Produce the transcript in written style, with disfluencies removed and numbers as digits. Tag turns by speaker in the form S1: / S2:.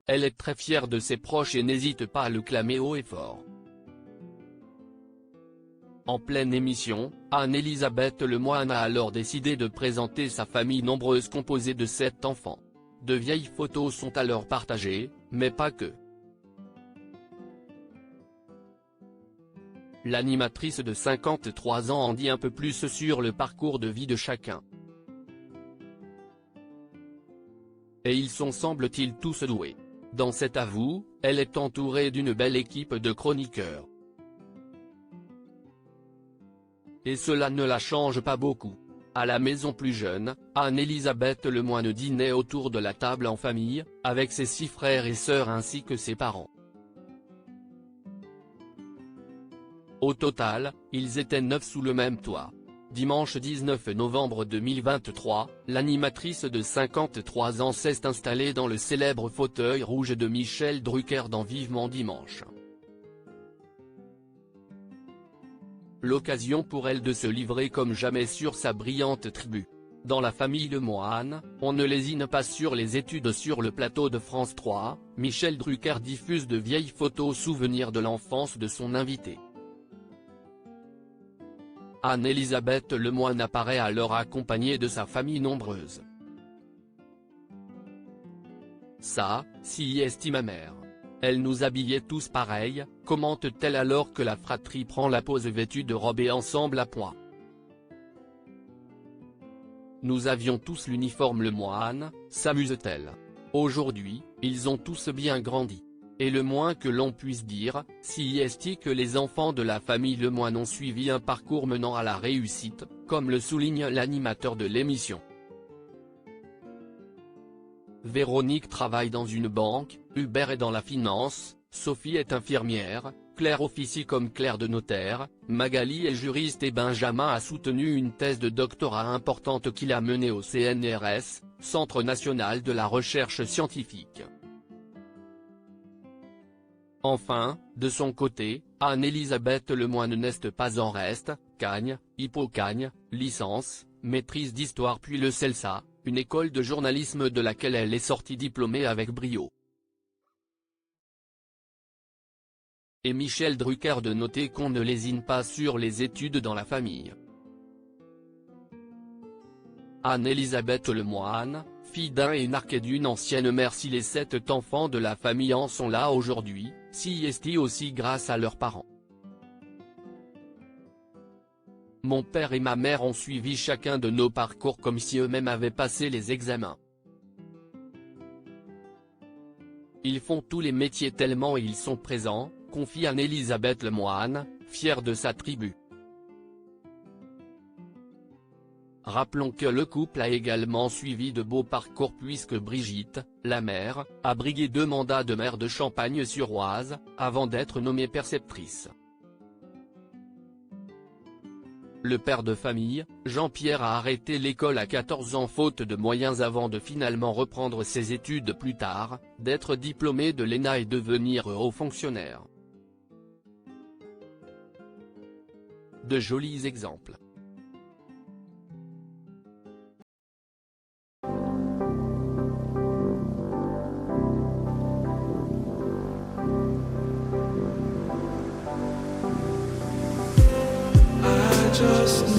S1: Elle est très fière de ses proches et n'hésite pas à le clamer haut et fort. En pleine émission, Anne-Elisabeth Lemoine a alors décidé de présenter sa famille nombreuse composée de 7 enfants. De vieilles photos sont alors partagées, mais pas que. L'animatrice de 53 ans en dit un peu plus sur le parcours de vie de chacun. Et ils sont semble-t-il tous doués. Dans cet avou, elle est entourée d'une belle équipe de chroniqueurs. Et cela ne la change pas beaucoup. À la maison plus jeune, Anne-Elisabeth Lemoine dînait autour de la table en famille, avec ses 6 frères et sœurs ainsi que ses parents. Au total, ils étaient 9 sous le même toit. Dimanche 19 novembre 2023, l'animatrice de 53 ans s'est installée dans le célèbre fauteuil rouge de Michel Drucker dans Vivement Dimanche. L'occasion pour elle de se livrer comme jamais sur sa brillante tribu. Dans la famille Lemoine, on ne lésine pas sur les études. Sur le plateau de France 3, Michel Drucker diffuse de vieilles photos souvenirs de l'enfance de son invité. Anne-Elisabeth Lemoine apparaît alors accompagnée de sa famille nombreuse. Ça, si est ma mère. Elle nous habillait tous pareil, commente-t-elle alors que la fratrie prend la pose vêtue de robe et ensemble à pois. Nous avions tous l'uniforme Lemoine, s'amuse-t-elle. Aujourd'hui, ils ont tous bien grandi. Et le moins que l'on puisse dire, si est que les enfants de la famille Lemoine ont suivi un parcours menant à la réussite, comme le souligne l'animateur de l'émission. Véronique travaille dans une banque, Hubert est dans la finance, Sophie est infirmière, Claire officie comme clerc de notaire, Magali est juriste et Benjamin a soutenu une thèse de doctorat importante qu'il a menée au CNRS, Centre national de la recherche scientifique. Enfin, de son côté, Anne-Elisabeth Lemoine n'est pas en reste, Cagne, Hippocagne, licence, maîtrise d'histoire puis le CELSA, une école de journalisme de laquelle elle est sortie diplômée avec brio. Et Michel Drucker de noter qu'on ne lésine pas sur les études dans la famille. Anne-Elisabeth Lemoine, fille d'un énarque et d'une ancienne mère. Si les 7 enfants de la famille en sont là aujourd'hui, si est aussi grâce à leurs parents. Mon père et ma mère ont suivi chacun de nos parcours comme si eux-mêmes avaient passé les examens. Ils font tous les métiers tellement ils sont présents, confie Anne-Elisabeth Lemoine, fière de sa tribu. Rappelons que le couple a également suivi de beaux parcours puisque Brigitte, la mère, a brigué 2 mandats de maire de Champagne-sur-Oise, avant d'être nommée préceptrice. Le père de famille, Jean-Pierre a arrêté l'école à 14 ans faute de moyens avant de finalement reprendre ses études plus tard, d'être diplômé de l'ENA et devenir haut fonctionnaire. De jolis exemples.
S2: Just